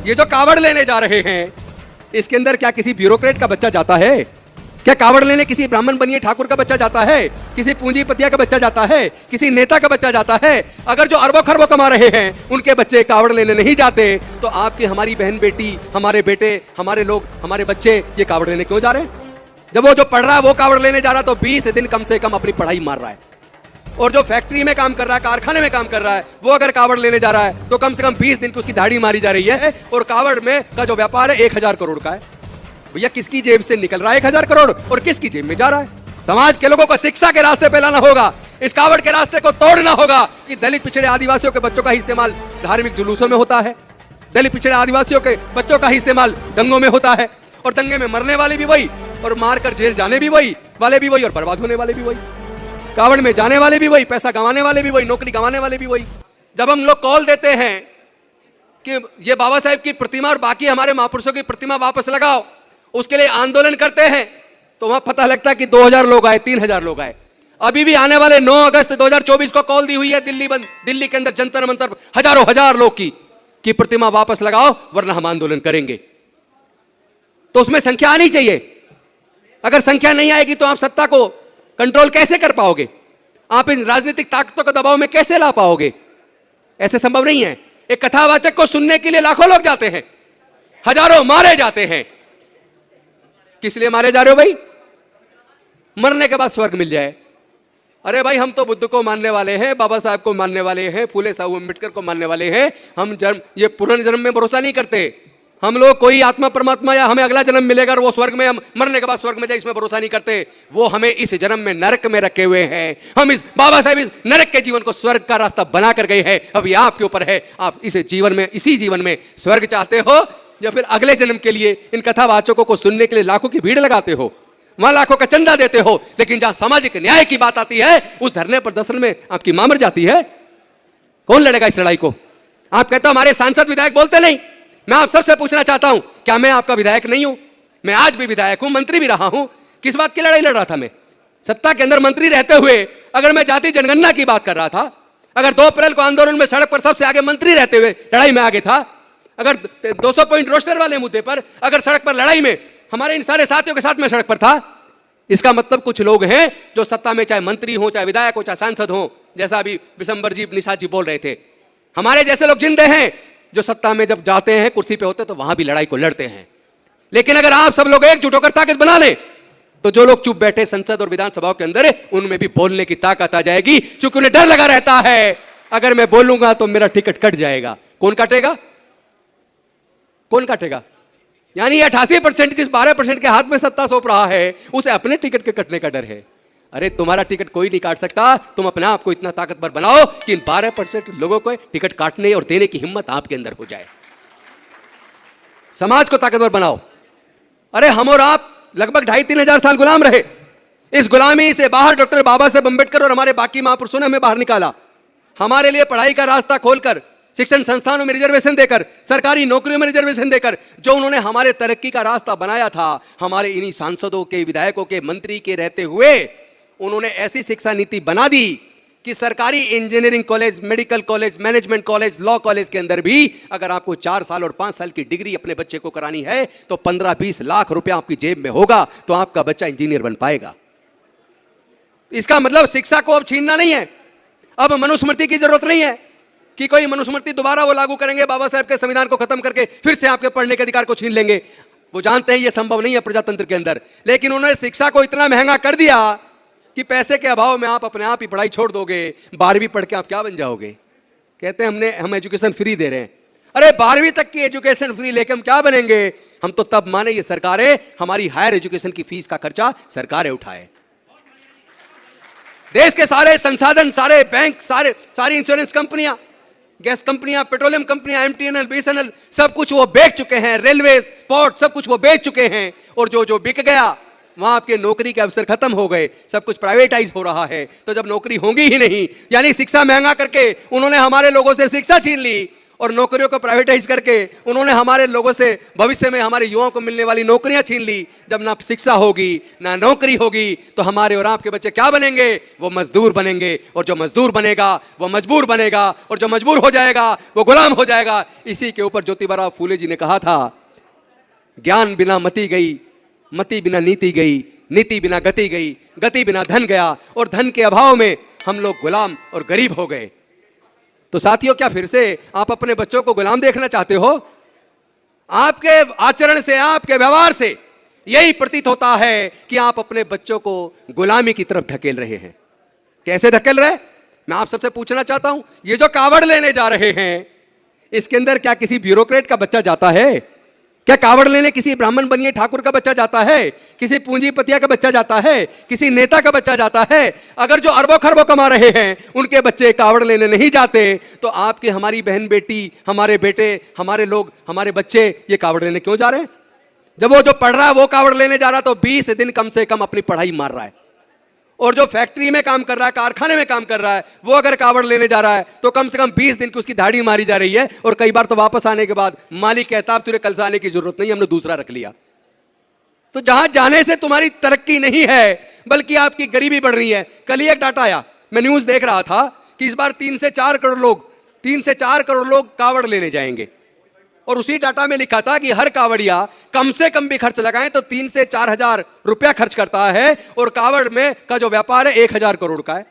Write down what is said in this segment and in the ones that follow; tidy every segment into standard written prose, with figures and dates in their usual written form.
ये जो कावड़ लेने जा रहे हैं, इसके अंदर क्या किसी ब्यूरोक्रेट का बच्चा जाता है? क्या कावड़ लेने किसी ब्राह्मण बनिए ठाकुर का बच्चा जाता है? किसी पूंजीपतिया का बच्चा जाता है? किसी नेता का बच्चा जाता है? अगर जो अरबों खरबों कमा रहे हैं उनके बच्चे कावड़ लेने नहीं जाते, तो आपकी हमारी बहन बेटी, हमारे बेटे, हमारे लोग, हमारे बच्चे ये कावड़ लेने क्यों जा रहे हैं? जब वो जो पढ़ रहा है वो कावड़ लेने जा रहा है तो 20 दिन कम से कम अपनी पढ़ाई मार रहा है। और जो फैक्ट्री में काम कर रहा है, कारखाने में काम कर रहा है, वो अगर कावड़ लेने जा रहा है तो कम से कम 20 दिन की उसकी दाढ़ी मारी जा रही है। और कावड़ में का जो व्यापार है 1000 करोड़ का है। भैया किसकी जेब से निकल रहा है 1000 करोड़ और किसकी जेब में जा रहा है? समाज के लोगों को शिक्षा के रास्ते पे लाना होगा, इस कावड़ के रास्ते को तोड़ना होगा कि दलित पिछड़े आदिवासियों के बच्चों का ही इस्तेमाल धार्मिक जुलूसों में होता है, दलित पिछड़े आदिवासियों के बच्चों का ही इस्तेमाल दंगों में होता है, और दंगे में मरने वाले भी वही, और मारकर जेल जाने भी वही वाले भी वही, और बर्बाद होने वाले भी वही, कावड़ में जाने वाले भी वही, पैसा गंवाने वाले भी वही, नौकरी गंवाने वाले भी वही। जब हम लोग कॉल देते हैं कि ये बाबा साहेब की प्रतिमा और बाकी हमारे महापुरुषों की प्रतिमा वापस लगाओ, उसके लिए आंदोलन करते हैं, तो वहां पता लगता है कि 2000 लोग आए, 3000 लोग आए। अभी भी आने वाले 9 अगस्त 2024 को कॉल दी हुई है दिल्ली के अंदर जंतर मंतर हजार लोग की प्रतिमा वापस लगाओ वरना हम आंदोलन करेंगे। तो उसमें संख्या आनी चाहिए। अगर संख्या नहीं आएगी तो आप सत्ता को कंट्रोल कैसे कर पाओगे? आप इन राजनीतिक ताकतों के दबाव में कैसे ला पाओगे? ऐसे संभव नहीं है। एक कथावाचक को सुनने के लिए लाखों लोग जाते हैं, हजारों मारे जाते हैं। किस लिए मारे जा रहे हो भाई? मरने के बाद स्वर्ग मिल जाए। अरे भाई हम तो बुद्ध को मानने वाले हैं, बाबा साहब को मानने वाले हैं, फूले साहब अम्बेडकर को मानने वाले हैं। हम जन्म ये पुनर्जन्म में भरोसा नहीं करते। हम लोग कोई आत्मा परमात्मा या हमें अगला जन्म मिलेगा और वो स्वर्ग में हम मरने के बाद स्वर्ग में जाए, इसमें भरोसा नहीं करते। वो हमें इस जन्म में नरक में रखे हुए हैं। हम इस बाबा साहब इस नरक के जीवन को स्वर्ग का रास्ता बना कर गए हैं। अब ये आपके ऊपर है, आप इस जीवन में, इसी जीवन में स्वर्ग चाहते हो या फिर अगले जन्म के लिए इन कथावाचकों को सुनने के लिए लाखों की भीड़ लगाते हो, वहां लाखों का चंदा देते हो, लेकिन जहां सामाजिक न्याय की बात आती है उस धरने प्रदर्शन में आपकी मां मर जाती है। कौन लड़ेगा इस लड़ाई को? आप कहते हो हमारे सांसद विधायक बोलते नहीं। मैं आप सबसे पूछना चाहता हूं, क्या मैं आपका विधायक नहीं हूं? मैं आज भी विधायक हूं, मंत्री भी रहा हूं। किस बात की लड़ाई लड़ रहा था मैं? सत्ता के अंदर मंत्री रहते हुए अगर मैं जाति जनगणना की बात कर रहा था, अगर 2 अप्रैल को आंदोलन में सड़क पर सबसे आगे मंत्री रहते हुए लड़ाई में आगे था, अगर 200 पॉइंट रोस्टर वाले मुद्दे पर अगर सड़क पर लड़ाई में हमारे इन सारे साथियों के साथ में सड़क पर था, इसका मतलब कुछ लोग हैं जो सत्ता में चाहे मंत्री हो, चाहे विधायक हो, चाहे सांसद हो, जैसा अभी विशंबर जी निषाद जी बोल रहे थे, हमारे जैसे लोग जिंदे हैं जो सत्ता में जब जाते हैं, कुर्सी पे होते तो वहां भी लड़ाई को लड़ते हैं। लेकिन अगर आप सब लोग एकजुट होकर ताकत बना लें तो जो लोग चुप बैठे संसद और विधानसभाओं के अंदर उनमें भी बोलने की ताकत आ जाएगी, क्योंकि उन्हें डर लगा रहता है अगर मैं बोलूंगा तो मेरा टिकट कट जाएगा। कौन काटेगा? कौन काटेगा? यानी 88% जिस 12% के हाथ में सत्ता सौंप रहा है उसे अपने टिकट के कटने का डर है। अरे तुम्हारा टिकट कोई नहीं काट सकता। तुम अपने आप को इतना ताकतवर बनाओ कि इन 12% लोगों को टिकट काटने और देने की हिम्मत आपके अंदर हो जाए। समाज को ताकतवर बनाओ। अरे हम और आप लगभग 2,500-3 हजार साल गुलाम रहे। इस गुलामी से बाहर डॉक्टर बाबा साहेब अम्बेडकर और हमारे बाकी महापुरुषों ने हमें बाहर निकाला। हमारे लिए पढ़ाई का रास्ता खोलकर, शिक्षण संस्थानों में रिजर्वेशन देकर, सरकारी नौकरियों में रिजर्वेशन देकर जो उन्होंने हमारे तरक्की का रास्ता बनाया था, हमारे इन्हीं सांसदों के, विधायकों के, मंत्री के रहते हुए उन्होंने ऐसी शिक्षा नीति बना दी कि सरकारी engineering college, medical college, management college, law college के अंदर भी अगर आपको 4 साल और 5 साल की डिग्री अपने बच्चे को करानी है तो 15-20 लाख रुपया आपकी जेब में होगा तो आपका बच्चा इंजीनियर बन पाएगा। इसका मतलब शिक्षा को अब छीनना नहीं है। अब मनुस्मृति की जरूरत नहीं है कि कोई मनुस्मृति दोबारा वो लागू करेंगे, बाबा साहब के संविधान को खत्म करके फिर से आपके पढ़ने के अधिकार को छीन लेंगे। वो जानते हैं ये संभव नहीं है प्रजातंत्र के अंदर, लेकिन उन्होंने शिक्षा को इतना महंगा कर दिया कि पैसे के अभाव में आप अपने आप ही पढ़ाई छोड़ दोगे। 12वीं पढ़ के आप क्या बन जाओगे? कहते हैं हम एजुकेशन फ्री दे रहे हैं। अरे 12वीं तक की एजुकेशन फ्री लेके हम क्या बनेंगे? हम तो तब माने ये सरकारें हमारी हायर एजुकेशन की फीस का खर्चा सरकारें उठाए। देश के सारे संसाधन, सारे बैंक, सारी इंश्योरेंस कंपनियां, गैस कंपनियां, पेट्रोलियम कंपनियां, एमटीएनएल, बीएसएनएल, सब कुछ वो बेच चुके हैं। रेलवे, पोर्ट, सब कुछ वो बेच चुके हैं। और जो बिक गया वहां आपके नौकरी के अवसर खत्म हो गए, सब कुछ प्राइवेटाइज हो रहा है। तो जब नौकरी होगी ही नहीं, यानी शिक्षा महंगा करके उन्होंने हमारे लोगों से शिक्षा छीन ली और नौकरियों को प्राइवेटाइज करके उन्होंने हमारे लोगों से भविष्य में हमारे युवाओं को मिलने वाली नौकरियां छीन ली। जब ना शिक्षा होगी ना नौकरी होगी तो हमारे और आपके बच्चे क्या बनेंगे? वो मजदूर बनेंगे, और जो मजदूर बनेगा वो मजबूर बनेगा, और जो मजबूर हो जाएगा वो गुलाम हो जाएगा। इसी के ऊपर ज्योतिबा फूले जी ने कहा था, ज्ञान बिना मति गई, मति बिना नीति गई, नीति बिना गति गई, गति बिना धन गया, और धन के अभाव में हम लोग गुलाम और गरीब हो गए। तो साथियों, क्या फिर से आप अपने बच्चों को गुलाम देखना चाहते हो? आपके आचरण से, आपके व्यवहार से यही प्रतीत होता है कि आप अपने बच्चों को गुलामी की तरफ धकेल रहे हैं। कैसे धकेल रहे? मैं आप सबसे पूछना चाहता हूं, ये जो कावड़ लेने जा रहे हैं, इसके अंदर क्या किसी ब्यूरोक्रेट का बच्चा जाता है? क्या कावड़ लेने किसी ब्राह्मण बनिए ठाकुर का बच्चा जाता है? किसी पूंजीपतिया का बच्चा जाता है? किसी नेता का बच्चा जाता है? अगर जो अरबों खरबों कमा रहे हैं उनके बच्चे कावड़ लेने नहीं जाते, तो आपके, हमारी बहन बेटी, हमारे बेटे, हमारे लोग, हमारे बच्चे ये कावड़ लेने क्यों जा रहे हैं? जब वो जो पढ़ रहा है वो कावड़ लेने जा रहा है तो 20 दिन कम से कम अपनी पढ़ाई मार रहा है, और जो फैक्ट्री में काम कर रहा है, कारखाने में काम कर रहा है, वो अगर कावड़ लेने जा रहा है तो कम से कम 20 दिन की उसकी दाढ़ी मारी जा रही है, और कई बार तो वापस आने के बाद मालिक कहता अब तुझे कल से आने की जरूरत नहीं, हमने दूसरा रख लिया। तो जहां जाने से तुम्हारी तरक्की नहीं है बल्कि आपकी गरीबी बढ़ रही है। कल ही एक डाटा आया, मैं न्यूज देख रहा था कि इस बार 3 से 4 करोड़ लोग कावड़ लेने जाएंगे, और उसी डाटा में लिखा था कि हर कावड़िया कम से कम भी खर्च लगाएं तो 3 से 4 हजार रुपया खर्च करता है, और कावड़ में का जो व्यापार है 1000 करोड़ का है।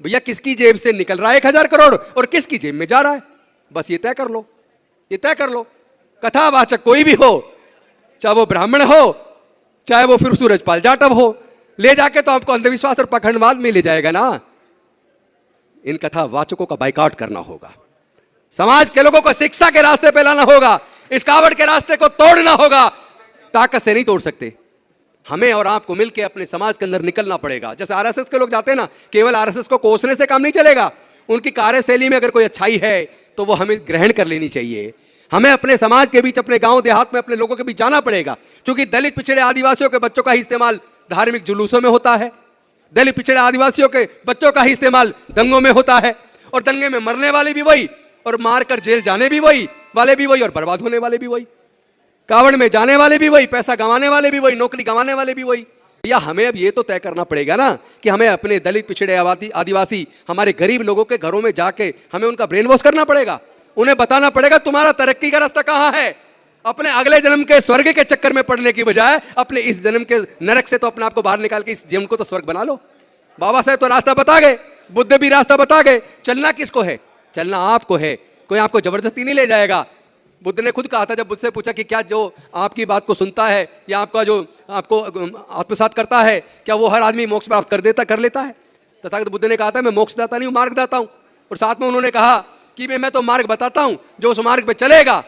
भैया, किसकी जेब से निकल रहा है 1000 करोड़ और किसकी जेब में जा रहा है? बस ये तय कर लो, ये तय कर लो। कथावाचक कोई भी हो, चाहे वो ब्राह्मण हो, चाहे वो फिर सूरजपाल जाटव हो, ले जाके तो आपको अंधविश्वास और पाखंडवाद में ले जाएगा ना। इन कथावाचकों का बाइकआउट करना होगा, समाज के लोगों को शिक्षा के रास्ते पे लाना होगा, इस कावड़ के रास्ते को तोड़ना होगा। ताकत से नहीं तोड़ सकते, हमें और आपको मिलकर अपने समाज के अंदर निकलना पड़ेगा। जैसे आरएसएस के लोग जाते हैं ना, केवल आरएसएस को कोसने से काम नहीं चलेगा, उनकी कार्यशैली में अगर कोई अच्छाई है तो वो हमें ग्रहण कर लेनी चाहिए। हमें अपने समाज के बीच, अपने गांव देहात में अपने लोगों के बीच जाना पड़ेगा, क्योंकि दलित पिछड़े आदिवासियों के बच्चों का ही इस्तेमाल धार्मिक जुलूसों में होता है, दलित पिछड़े आदिवासियों के बच्चों का ही इस्तेमाल दंगों में होता है, और दंगे में मरने वाले भी वही, और मारकर जेल जाने भी वही वाले भी वही, और बर्बाद होने वाले भी वही, कावड़ में जाने वाले भी वही, पैसा गंवाने वाले भी वही, नौकरी गंवाने वाले भी वही। या हमें अब ये तो तय करना पड़ेगा ना कि हमें अपने दलित पिछड़े आदिवासी, हमारे गरीब लोगों के घरों में जाके हमें उनका ब्रेन वॉश करना पड़ेगा, उन्हें बताना पड़ेगा तुम्हारा तरक्की का रास्ता कहां है। अपने अगले जन्म के स्वर्ग के चक्कर में पड़ने की बजाय अपने इस जन्म के नरक से तो अपने आप को बाहर निकाल के इस जन्म को तो स्वर्ग बना लो। बाबा साहेब तो रास्ता बता गए, बुद्ध भी रास्ता बता गए। चलना किसको है? चलना आपको है, कोई आपको जबरदस्ती नहीं ले जाएगा। बुद्ध ने खुद कहा था, जब बुद्ध से पूछा कि क्या जो आपकी बात को सुनता है या आपका जो आपको आत्मसात करता है, क्या वो हर आदमी मोक्ष प्राप्त कर लेता है? तथागत बुद्ध ने कहा था, मैं मोक्षदाता नहीं हूं, मार्गदाता हूं। और साथ में उन्होंने कहा कि मैं तो मार्ग बताता हूं, जो उस मार्ग पे चलेगा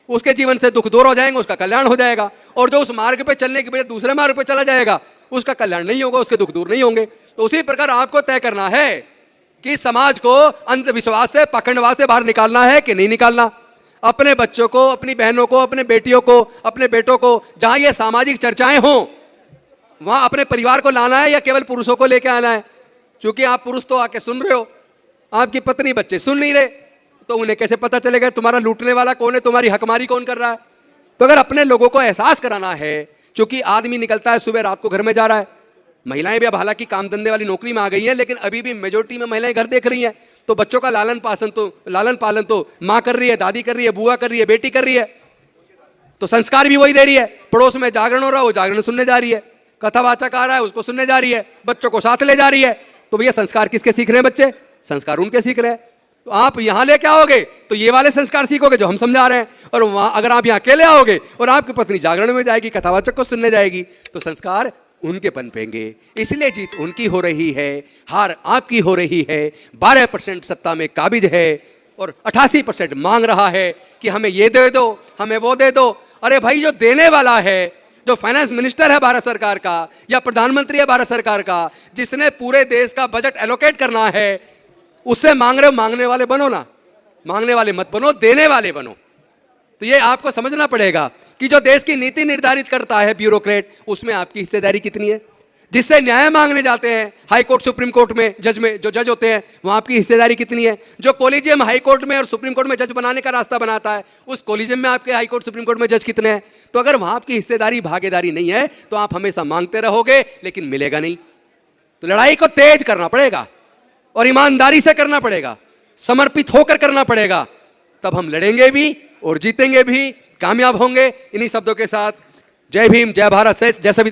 उसके जीवन से दुख दूर हो जाएंगे, उसका कल्याण हो जाएगा, और जो उस मार्ग पे चलने के बजाय दूसरे मार्ग पे चला जाएगा उसका कल्याण नहीं होगा, उसके दुख दूर नहीं होंगे। तो उसी प्रकार आपको तय करना है कि समाज को अंधविश्वास से, पाखंडवाद से बाहर निकालना है कि नहीं निकालना। अपने बच्चों को, अपनी बहनों को, अपने बेटियों को, अपने बेटों को जहां ये सामाजिक चर्चाएं हों वहां अपने परिवार को लाना है या केवल पुरुषों को लेकर आना है? क्योंकि आप पुरुष तो आके सुन रहे हो, आपकी पत्नी बच्चे सुन नहीं रहे, तो उन्हें कैसे पता चलेगा तुम्हारा लूटने वाला कौन है, तुम्हारी हकमारी कौन कर रहा है? तो अगर अपने लोगों को एहसास कराना है, क्योंकि आदमी निकलता है सुबह, रात को घर में जा रहा है, महिलाएं भी अब हालांकि काम धंधे वाली नौकरी में आ गई हैं, लेकिन अभी भी मेजोरिटी में महिलाएं घर देख रही हैं, तो बच्चों का लालन पालन तो माँ कर रही है, दादी कर रही है, बुआ कर रही है, बेटी कर रही है, तो संस्कार भी वही दे रही है। पड़ोस में जागरण हो रहा है, वो जागरण सुनने जा रही है, कथावाचक आ रहा है, उसको सुनने जा रही है, बच्चों को साथ ले जा रही है। तो भैया संस्कार किसके सीख रहे हैं बच्चे? संस्कार उनके सीख रहे हैं। तो आप यहां लेके आओगे तो ये वाले संस्कार सीखोगे जो हम समझा रहे हैं, और वहां अगर आप यहां अकेले आओगे और आपकी पत्नी जागरण में जाएगी, कथावाचक को सुनने जाएगी, तो संस्कार उनके पनपेंगे। इसलिए जीत उनकी हो रही है, हार आपकी हो रही है। 12% सत्ता में काबिज है और 88% मांग रहा है कि हमें ये दे दो, हमें वो दे दो। अरे भाई, जो देने वाला है, जो फाइनेंस मिनिस्टर है भारत सरकार का या प्रधानमंत्री है भारत सरकार का, जिसने पूरे देश का बजट एलोकेट करना है, उससे मांग रहे हो, मांगने वाले बनो ना, मांगने वाले मत बनो, देने वाले बनो। तो ये आपको समझना पड़ेगा कि जो देश की नीति निर्धारित करता है ब्यूरोक्रेट, उसमें आपकी हिस्सेदारी कितनी है। जिससे न्याय मांगने जाते हैं हाई कोर्ट सुप्रीम कोर्ट में, जज में जो जज होते हैं वहां आपकी हिस्सेदारी कितनी है? जो कॉलेजियम हाई कोर्ट में और सुप्रीम कोर्ट में जज बनाने का रास्ता बनाता है, उस कॉलेजियम में आपके हाई कोर्ट सुप्रीम कोर्ट में जज कितने हैं? तो अगर वहां आपकी हिस्सेदारी भागीदारी नहीं है तो आप हमेशा मांगते रहोगे लेकिन मिलेगा नहीं। तो लड़ाई को तेज करना पड़ेगा और ईमानदारी से करना पड़ेगा, समर्पित होकर करना पड़ेगा, तब हम लड़ेंगे भी और जीतेंगे भी, कामयाब होंगे। इन्हीं शब्दों के साथ जय भीम, जय भारत, जय सभी।